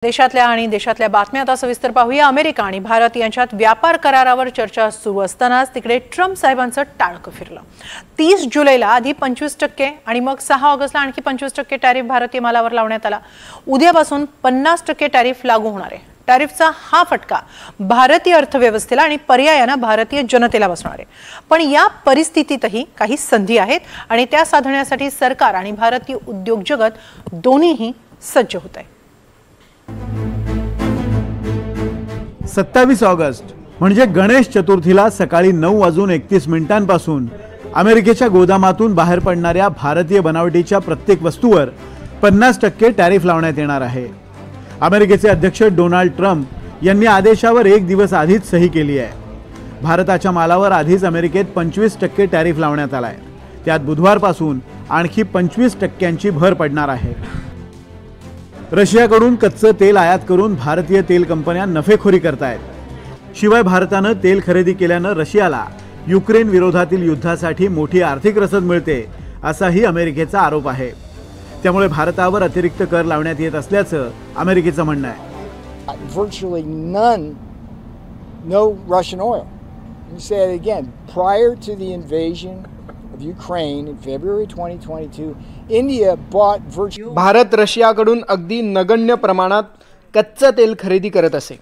देशातल्या आणि देशातल्या बातम्या आता सविस्तर पाहूया। अमेरिका आणि भारत यांच्यात व्यापार करारावर चर्चा सुरू असतानाच तिकडे ट्रम्प साहेबांचं टाळकं फिरलं। 30 जुलैला आधी 25% आणि मग 6 ऑगस्टला आणखी 25% टॅरिफ भारतीय मालावर लावण्यात आला। उद्यापासून 50% टॅरिफ लागू होणार आहे। टॅरिफचा हा फटका भारतीय अर्थव्यवस्थेला आणि पर्यायाने भारतीय जनतेला बसणार आहे। पण या परिस्थितीतही काही संधी आहेत आणि त्या साधण्यासाठी सरकार आणि भारतीय उद्योग जगत दोन्हीही सज्ज होत आहे। 27 ऑगस्ट म्हणजे गणेश चतुर्थीला सकाळी 9:31 अमेरिकेच्या गोदामातून बाहेर पडणाऱ्या भारतीय बनावटीच्या प्रत्येक वस्तूवर 50% टॅरिफ लावण्यात येणार आहे। अमेरिकेचे अध्यक्ष डोनाल्ड ट्रम्प यांनी आदेशावर एक दिवस आधीच सही केली आहे। भारताच्या मालावर आधीच अमेरिकेत 25% टॅरिफ लावण्यात आलाय। त्यात बुधवारपासून आणखी 25%ची भर पडणार आहे। रशियाकडून कच्चं तेल आयात करून भारतीय तेल कंपन्या नफेखोरी करतायत। शिवाय भारताने तेल खरेदी केल्याने रशियाला युक्रेन विरोधातील युद्धासाठी मोठी आर्थिक रसद मिळते असाही अमेरिकेचा आरोप आहे। त्यामुळे भारतावर अतिरिक्त कर लावण्यात येत असल्याचं अमेरिकेचं म्हणणं आहे। Virtually none, no Russian oil. Let me say it again. Prior to the invasion of Ukraine in February 2022, India bought virtually. Bharat रशियाकडून अगदी नगण्य प्रमाणात कच्चं तेल खरेदी करत असे।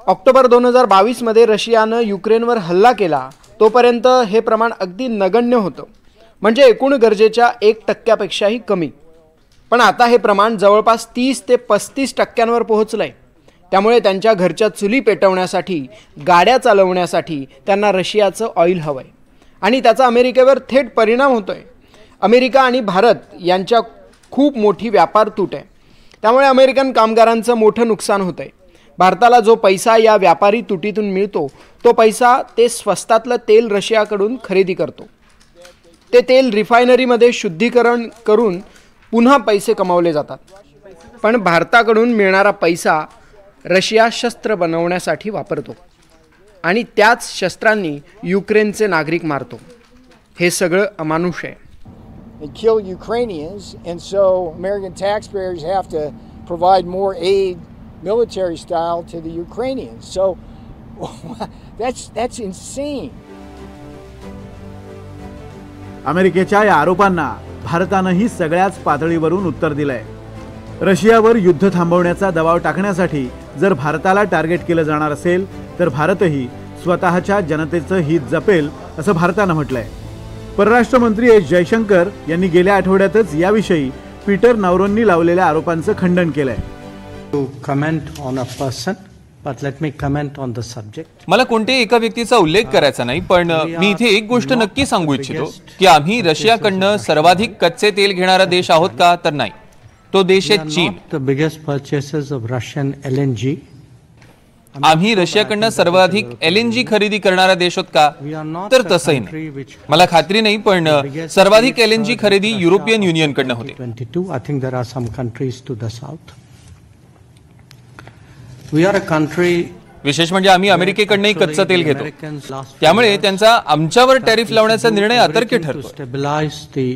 ऑक्टोबर 2022 मध्ये रशियाने युक्रेनवर हल्ला केला तोपर्यंत हे प्रमाण अगदी नगण्य होतं, म्हणजे एकूण गरजेच्या 1%पेक्षाही कमी। पण आता हे प्रमाण जवळपास 30 ते 35%वर पोहोचलंय। त्यामुळे त्यांच्या घरच्या चुली पेटवण्यासाठी, गाड्या चालवण्यासाठी त्यांना रशियाचं ऑइल हवंय आणि त्याचा अमेरिकेवर थेट परिणाम होतोय। अमेरिका आणि भारत यांच्या खूप मोठी व्यापार तूट आहे। त्यामुळे अमेरिकन कामगारांचं मोठं नुकसान होतंय। भारताला जो पैसा या व्यापारी तुटीतून मिळतो तो पैसा ते स्वस्तातलं तेल रशियाकडून खरेदी करतो। ते तेल रिफायनरीमध्ये शुद्धीकरण करून पुन्हा पैसे कमावले जातात। पण भारताकडून मिळणारा पैसा रशिया शस्त्र बनवण्यासाठी वापरतो आणि त्याच शस्त्रांनी युक्रेनचे नागरिक मारतो। हे सगळं अमानुष आहे। They kill Ukrainians, and so American taxpayers have to provide more aid, military style, to the Ukrainians. So that's insane. अमेरिकेच्या या आरोपांना भारतानेही सगळ्याच पातळीवरून उत्तर दिलंय। रशियावर युद्ध थांबवण्याचा दबाव टाकण्यासाठी जर भारताला टार्गेट केलं जाणार असेल तर भारतही स्वतःच्या जनतेचं हित जपेल असं भारतानं म्हटलंय। परराष्ट्र मंत्री एस जयशंकर यांनी गेल्या आठवड्यातच याविषयी पीटर नवरोंनी लावलेल्या आरोपांचं खंडन केलंय। To comment on a person, but let me comment on the subject. मला कोणत्याही एका व्यक्तीचा उल्लेख करायचा नाही, पण मी इथे एक गोष्ट नक्की सांगू इच्छितो की आम्ही रशियाकडनं सर्वाधिक कच्चे तेल घेणारा देश आहोत का? तर नाही, तो देश आहे चीन। The biggest purchasers of Russian LNG. आम्ही रशियाकडनं सर्वाधिक LNG खरेदी करणारा देश आहोत का? तर तसंही नाही। मला खात्री नाही, पण सर्वाधिक LNG खरेदी युरोपियन युनियनकडनं होते। 22. I think there are some countries to the south. We are a country. विशेष म्हणजे आम्ही अमेरिकेकडनंही कच्चं तेल घेतो, त्यामुळे त्यांचा आमच्यावर टॅरिफ लावण्याचा निर्णय अतर्क्य ठरतो। Stabilize the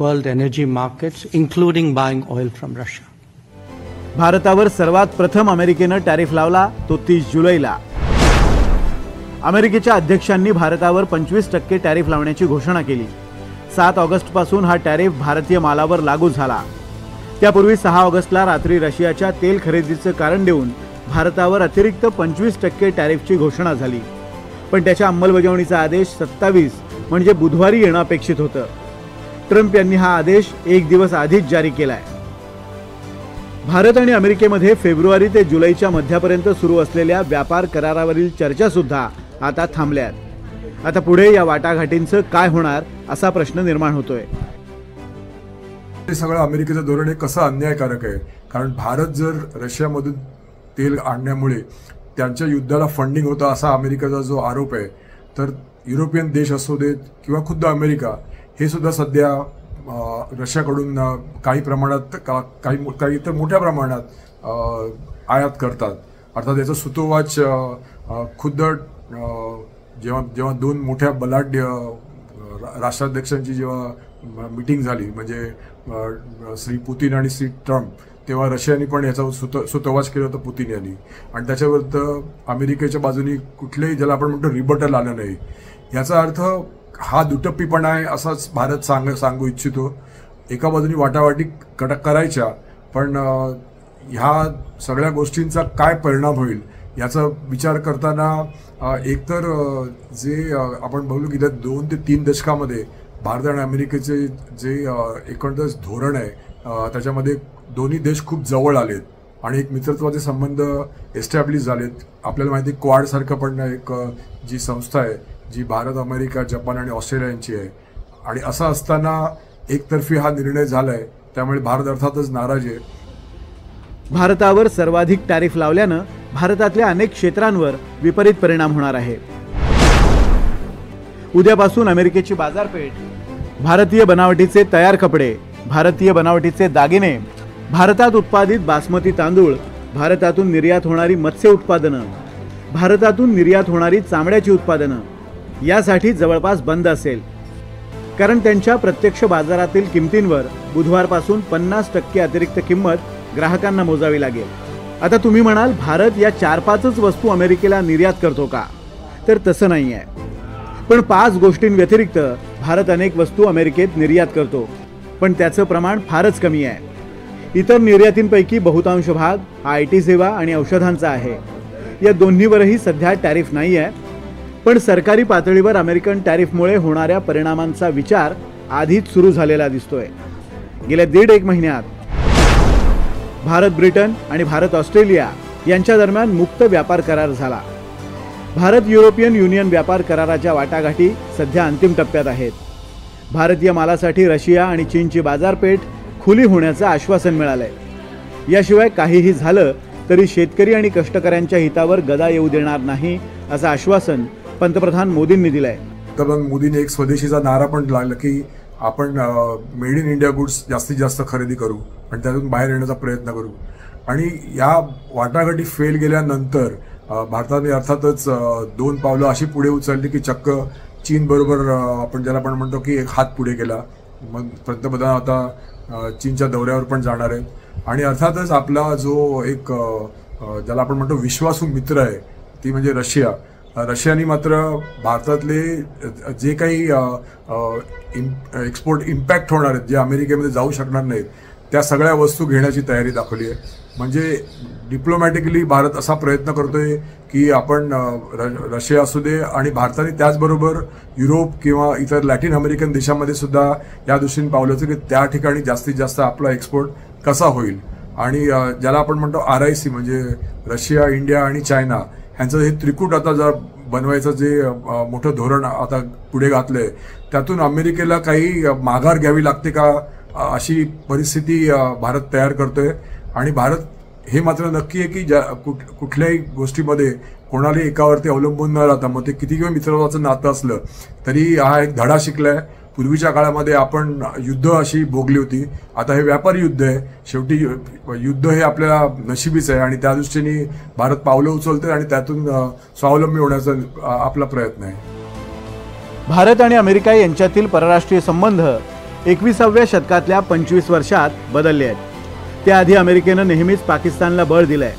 world energy markets, including buying oil from Russia. भारतावर सर्वात प्रथम अमेरिकेनं टॅरिफ लावला तो 30 जुलैला। अमेरिकेच्या अध्यक्षांनी भारतावर 25% टॅरिफ लावण्याची घोषणा केली। 7 ऑगस्ट पासून हा टॅरिफ भारतीय मालावर लागू झाला। त्यापूर्वी 6 ऑगस्टला रात्री रशियाच्या तेल खरेदीचं कारण देऊन भारतावर अतिरिक्त 25% टॅरिफची घोषणा झाली, पण त्याच्या अंमलबजावणीचा आदेश 27 म्हणजे बुधवारी येणं अपेक्षित होतं। ट्रम्प यांनी हा आदेश एक दिवस आधीच जारी केलाय। भारत आणि अमेरिकेमध्ये फेब्रुवारी ते जुलैच्या मध्यापर्यंत सुरू असलेल्या व्यापार करारावरील चर्चा सुद्धा आता थांबल्यात। आता पुढे या वाटाघाटींचं काय होणार असा प्रश्न निर्माण होतोय। हे सगळं अमेरिकेचं धोरण हे कसं अन्यायकारक आहे, कारण भारत जर रशियामधून तेल आणण्यामुळे त्यांच्या युद्धाला फंडिंग होतं असा अमेरिकेचा जो आरोप आहे, तर युरोपियन देश असू देत किंवा खुद्द अमेरिका हे सुद्धा सध्या रशियाकडून काही प्रमाणात काही तर मोठ्या प्रमाणात आयात करतात। अर्थात याचं सुतोवाच खुद्द जेव्हा दोन मोठ्या बलाढ्य राष्ट्राध्यक्षांची जेव्हा मीटिंग झाली, म्हणजे श्री पुतीन आणि श्री ट्रम्प, तेव्हा रशियाने पण याचा सुतोवाच केला होता पुतीन यांनी, आणि त्याच्यावर अमेरिकेच्या बाजूनी कुठलेही ज्याला आपण म्हणतो रिबटल आलं नाही. याचा अर्थ हा दुटप्पीपणा आहे असाच भारत सांगू इच्छितो. एका बाजूनी वाटावाटी करायच्या, पण ह्या सगळ्या गोष्टींचा काय परिणाम होईल याचा विचार करताना एकतर जे आपण बघू की 2 ते 3 दशकामध्ये भारत आणि अमेरिकेचे जे एकंदर धोरण आहे त्याच्यामध्ये दोन्ही देश खूप जवळ आलेत आणि एक मित्रत्वाचे संबंध एस्टॅब्लिश झालेत. आपल्याला माहिती आहे क्वाड सारखं पण एक जी संस्था आहे जी भारत, अमेरिका, जपान आणि ऑस्ट्रेलिया यांची आहे, आणि असं असताना एकतर्फी हा निर्णय झालाय, त्यामुळे भारत अर्थातच नाराज आहे. भारतावर सर्वाधिक टॅरिफ लावल्यानं भारतातल्या अनेक क्षेत्रांवर विपरीत परिणाम होणार आहे. उद्यापासून अमेरिकेची बाजारपेठ भारतीय बनावटीचे तयार कपडे, भारतीय बनावटीचे दागिने, भारतात उत्पादित बासमती तांदूळ, भारतातून निर्यात होणारी मत्स्य उत्पादनं, भारतातून निर्यात होणारी चामड्याची उत्पादनं यासाठी जवळपास बंद असेल. कारण त्यांच्या प्रत्यक्ष बाजारातील किमतींवर बुधवारपासून 50% अतिरिक्त किंमत ग्राहकांना मोजावी लागेल. आता तुम्ही म्हणाल, भारत या 4-5च वस्तू अमेरिकेला निर्यात करतो का? तर तसं नाही आहे. पण 5 गोष्टींव्यतिरिक्त भारत अनेक वस्तू अमेरिकेत निर्यात करतो, पण त्याचं प्रमाण फारच कमी आहे. इतर निर्यातींपैकी बहुतांश भाग हा IT सेवा आणि औषधांचा आहे. या दोन्हीवरही सध्या टॅरिफ नाही आहे, पण सरकारी पातळीवर अमेरिकन टॅरिफमुळे होणाऱ्या परिणामांचा विचार आधीच सुरू झालेला दिसतोय. गेल्या 1.5 महिन्यात भारत ब्रिटन आणि भारत ऑस्ट्रेलिया यांच्या दरम्यान मुक्त व्यापार करार झाला. भारत युरोपियन युनियन व्यापार कराराच्या वाटाघाटी सध्या अंतिम टप्प्यात आहेत. भारतीय मालासाठी रशिया आणि चीनची बाजारपेठ खुली होण्याचं आश्वासन मिळालंय. याशिवाय काहीही झालं तरी शेतकरी आणि कष्टकऱ्यांच्या हितावर गदा येऊ देणार नाही असं आश्वासन पंतप्रधान मोदींनी दिलंय. पंतप्रधान मोदींनी एक स्वदेशीचा नारा पण लावला की आपण मेड इन इंडिया गुड्स जास्तीत जास्त खरेदी करू आणि त्यातून बाहेर येण्याचा प्रयत्न करू. आणि या वाटाघाटी फेल गेल्यानंतर भारताने अर्थातच 2 पावलं अशी पुढे उचलली की चक्क चीन बरोबर आपण ज्याला आपण म्हणतो की एक हात पुढे केला. मग पंतप्रधान आता चीनच्या दौऱ्यावर पण जाणार आहेत. आणि अर्थातच आपला जो एक ज्याला आपण म्हणतो विश्वासू मित्र आहे ती म्हणजे रशिया. रशियाने मात्र भारतातले जे काही एक्सपोर्ट इम्पॅक्ट होणार आहेत, जे अमेरिकेमध्ये जाऊ शकणार नाहीत, त्या सगळ्या वस्तू घेण्याची तयारी दाखवली आहे. म्हणजे डिप्लोमॅटिकली भारत असा प्रयत्न करतोय की आपण रशिया असू दे आणि भारताने त्याचबरोबर युरोप किंवा इतर लॅटिन अमेरिकन देशामध्ये सुद्धा या दृष्टीने पावलं होतं की त्या ठिकाणी जास्तीत जास्त आपला एक्सपोर्ट कसा होईल. आणि ज्याला आपण म्हणतो RIC म्हणजे रशिया, इंडिया आणि चायना ह्यांचं हे त्रिकूट आता जर बनवायचं जे मोठं धोरण आता पुढे घातलंय, त्यातून अमेरिकेला काही माघार घ्यावी लागते का अशी परिस्थिती भारत तयार करतोय. आणि भारत हे मात्र नक्की आहे की कुठल्याही गोष्टीमध्ये कोणालाही एकावरती अवलंबून न राहता, मग ते किती किंवा मित्रत्वाचं नातं असलं तरी हा एक धडा शिकलाय. पूर्वीच्या काळामध्ये आपण युद्ध अशी भोगली होती, आता हे व्यापारी युद्ध आहे. शेवटी युद्ध हे आपल्याला नशिबीच आहे आणि त्या दृष्टीने भारत पावलं उचलतोय आणि त्यातून स्वावलंबी होण्याचा आपला प्रयत्न आहे. भारत आणि अमेरिका यांच्यातील परराष्ट्रीय संबंध 21व्या शतकातल्या 25 वर्षात बदलले आहेत. त्याआधी अमेरिकेनं नेहमीच पाकिस्तानला बळ दिलंय,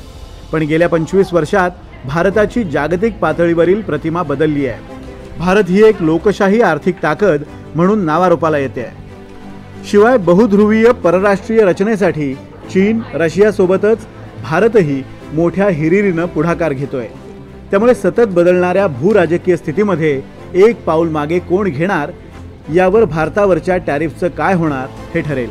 पण गेल्या 25 वर्षात भारताची जागतिक पातळीवरील प्रतिमा बदलली आहे. भारत ही एक लोकशाही आर्थिक ताकद म्हणून नावारूपाला येते. शिवाय बहुध्रुवीय परराष्ट्रीय रचनेसाठी चीन, रशियासोबतच भारतही मोठ्या हिरिरीनं पुढाकार घेतोय. त्यामुळे सतत बदलणाऱ्या भूराजकीय स्थितीमध्ये एक पाऊल मागे कोण घेणार यावर भारतावरच्या टॅरिफचं काय होणार हे ठरेल.